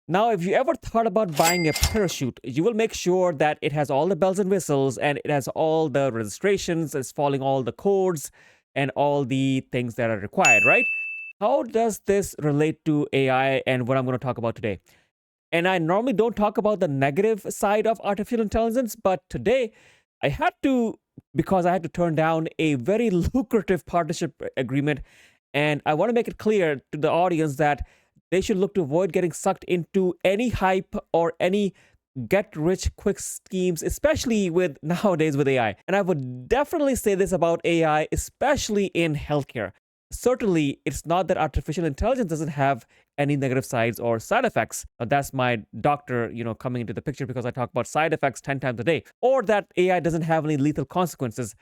Now, if you ever thought about buying a parachute, you will make sure that it has all the bells and whistles and it has all the registrations, it's following all the codes and all the things that are required, right? How does this relate to AI and what I'm going to talk about today? And I normally don't talk about the negative side of artificial intelligence, but today I had to, because I had to turn down a very lucrative partnership agreement. And I want to make it clear to the audience that they should look to avoid getting sucked into any hype or any get rich quick schemes, especially with nowadays with AI. And I would definitely say this about AI, especially in healthcare. Certainly, it's not that artificial intelligence doesn't have any negative sides or side effects. That's my doctor, coming into the picture because I talk about side effects 10 times a day, or that AI doesn't have any lethal consequences.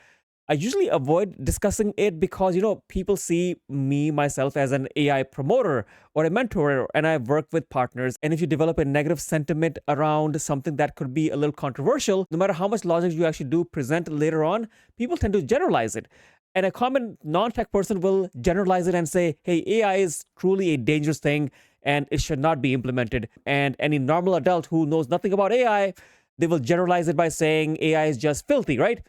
I usually avoid discussing it because, people see me, myself, as an AI promoter or a mentor, and I work with partners. And if you develop a negative sentiment around something that could be a little controversial, no matter how much logic you actually do present later on, people tend to generalize it. And a common non tech person will generalize it and say, hey, AI is truly a dangerous thing and it should not be implemented. And any normal adult who knows nothing about AI, they will generalize it by saying AI is just filthy, right?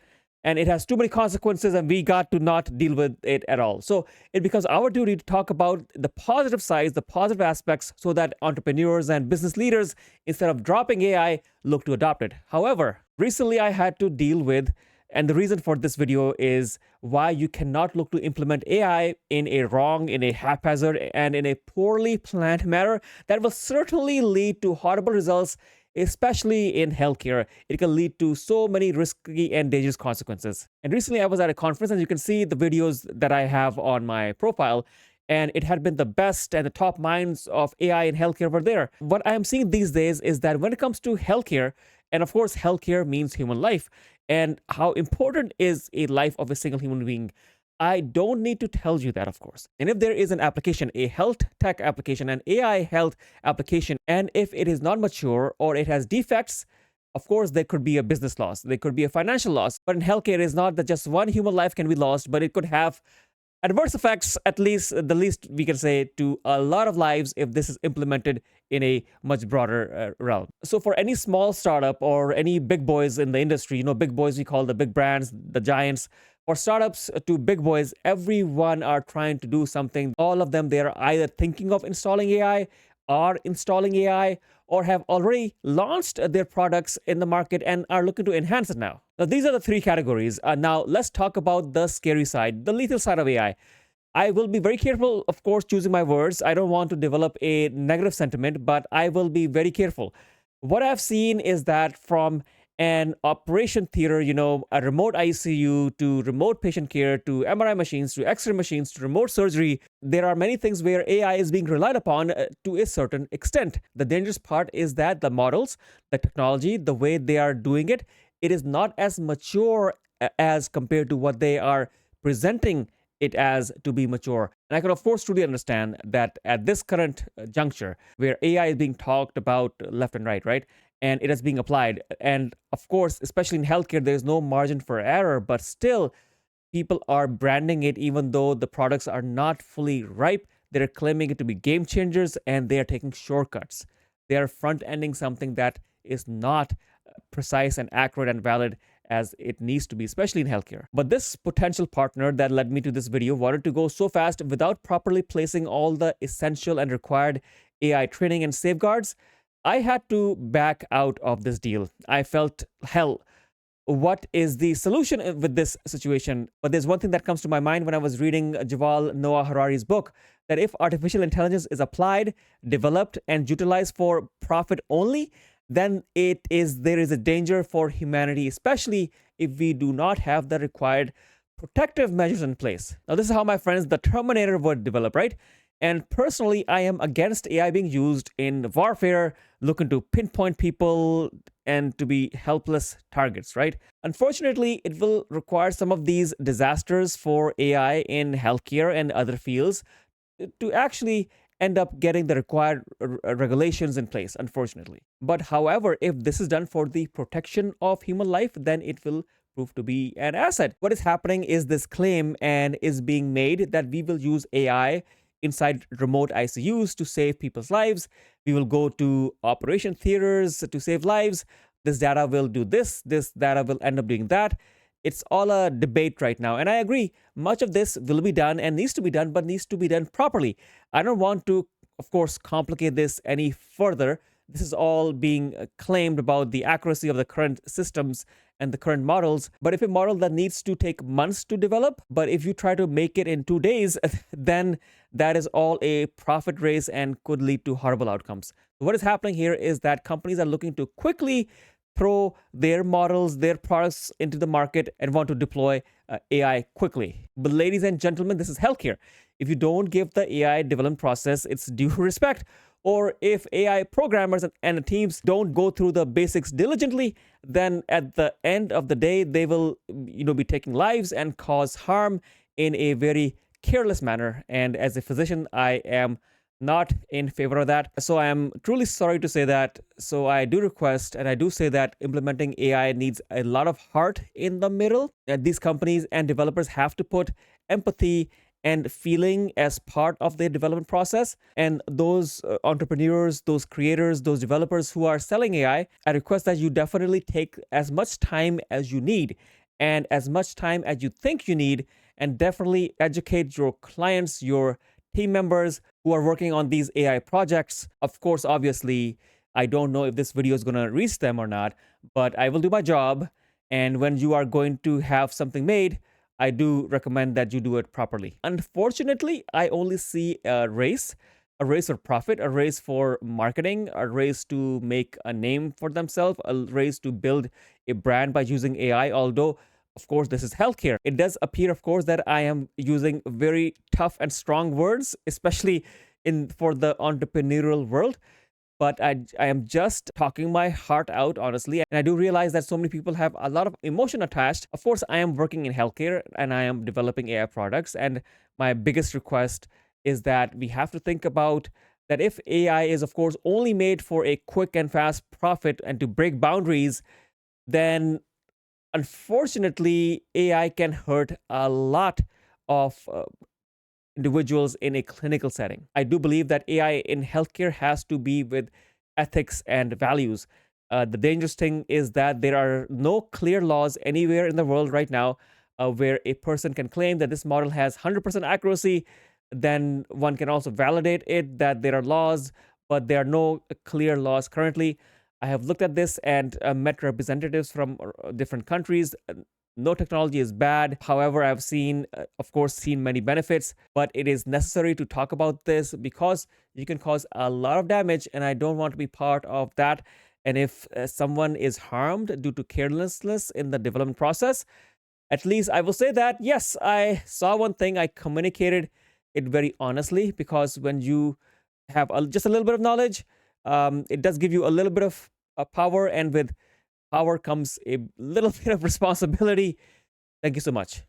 And it has too many consequences and we got to not deal with it at all. So it becomes our duty to talk about the positive sides, the positive aspects, so that entrepreneurs and business leaders, instead of dropping AI, look to adopt it. However, recently I had to deal with, and the reason for this video is why you cannot look to implement AI in a wrong, in a haphazard, and in a poorly planned manner that will certainly lead to horrible results, especially in healthcare. It can lead to so many risky and dangerous consequences. And recently I was at a conference, and you can see the videos that I have on my profile, and it had been the best and the top minds of AI in healthcare were there. What I am seeing these days is that when it comes to healthcare, and of course, healthcare means human life, and how important is a life of a single human being. I don't need to tell you that, of course. And if there is an application, a health tech application, an AI health application, and if it is not mature or it has defects, of course, there could be a business loss. There could be a financial loss. But in healthcare, it is not that just one human life can be lost, but it could have adverse effects, at least the least we can say, to a lot of lives if this is implemented in a much broader realm. So for any small startup or any big boys in the industry, big boys we call the big brands, the giants, for startups to big boys, everyone are trying to do something. All of them, they're either thinking of installing AI, are installing AI, or have already launched their products in the market and are looking to enhance it now. Now, these are the three categories. Now, let's talk about the scary side, the lethal side of AI. I will be very careful, of course, choosing my words. I don't want to develop a negative sentiment, but I will be very careful. What I've seen is that from an operation theater, a remote ICU to remote patient care to MRI machines to X ray machines to remote surgery, there are many things where AI is being relied upon to a certain extent. The dangerous part is that the models, the technology, the way they are doing it, it is not as mature as compared to what they are presenting it as to be mature. And I can, of course, truly understand that at this current juncture, where AI is being talked about left and right? And it is being applied. And of course, especially in healthcare, there's no margin for error, but still, people are branding it even though the products are not fully ripe. They're claiming it to be game changers and they are taking shortcuts. They are front ending something that is not precise and accurate and valid as it needs to be, especially in healthcare. But this potential partner that led me to this video wanted to go so fast without properly placing all the essential and required AI training and safeguards. I had to back out of this deal. I felt, hell, what is the solution with this situation? But there's one thing that comes to my mind when I was reading Yuval Noah Harari's book, that if artificial intelligence is applied, developed, and utilized for profit only, then there is a danger for humanity, especially if we do not have the required protective measures in place. Now, this is how, my friends, the Terminator would develop, right? And personally, I am against AI being used in warfare, looking to pinpoint people and to be helpless targets, right? Unfortunately, it will require some of these disasters for AI in healthcare and other fields to actually end up getting the required regulations in place, unfortunately. But however, if this is done for the protection of human life, then it will prove to be an asset. What is happening is this claim and is being made that we will use AI inside remote ICUs to save people's lives. We will go to operation theaters to save lives. This data will do this. This data will end up doing that. It's all a debate right now. And I agree, much of this will be done and needs to be done, but needs to be done properly. I don't want to, of course, complicate this any further. This is all being claimed about the accuracy of the current systems and the current models. But if a model that needs to take months to develop, but if you try to make it in 2 days, then that is all a profit race and could lead to horrible outcomes. What is happening here is that companies are looking to quickly throw their models, their products into the market and want to deploy AI quickly. But ladies and gentlemen, this is healthcare. If you don't give the AI development process its due respect, or if AI programmers and teams don't go through the basics diligently, then at the end of the day, they will be taking lives and cause harm in a very careless manner. And as a physician, I am not in favor of that. So I am truly sorry to say that. So I do request and I do say that implementing AI needs a lot of heart in the middle. And these companies and developers have to put empathy and feeling as part of their development process. And those entrepreneurs, those creators, those developers who are selling AI, I request that you definitely take as much time as you need and as much time as you think you need, and definitely educate your clients, your team members who are working on these AI projects. Of course, obviously, I don't know if this video is going to reach them or not, but I will do my job. And when you are going to have something made, I do recommend that you do it properly. Unfortunately, I only see a race for profit, a race for marketing, a race to make a name for themselves, a race to build a brand by using AI. Although, of course, this is healthcare. It does appear, of course, that I am using very tough and strong words, especially for the entrepreneurial world. But I am just talking my heart out, honestly. And I do realize that so many people have a lot of emotion attached. Of course, I am working in healthcare and I am developing AI products. And my biggest request is that we have to think about that if AI is, of course, only made for a quick and fast profit and to break boundaries, then unfortunately, AI can hurt a lot of individuals in a clinical setting. I do believe that AI in healthcare has to be with ethics and values. The dangerous thing is that there are no clear laws anywhere in the world right now where a person can claim that this model has 100% accuracy. Then one can also validate it, that there are laws, but there are no clear laws currently. I have looked at this and met representatives from different countries. No technology is bad. However, I've seen, of course, seen many benefits, but it is necessary to talk about this because you can cause a lot of damage, and I don't want to be part of that. And if someone is harmed due to carelessness in the development process, at least I will say that, yes, I saw one thing, I communicated it very honestly, because when you have just a little bit of knowledge, it does give you a little bit of power, and with power comes a little bit of responsibility. Thank you so much.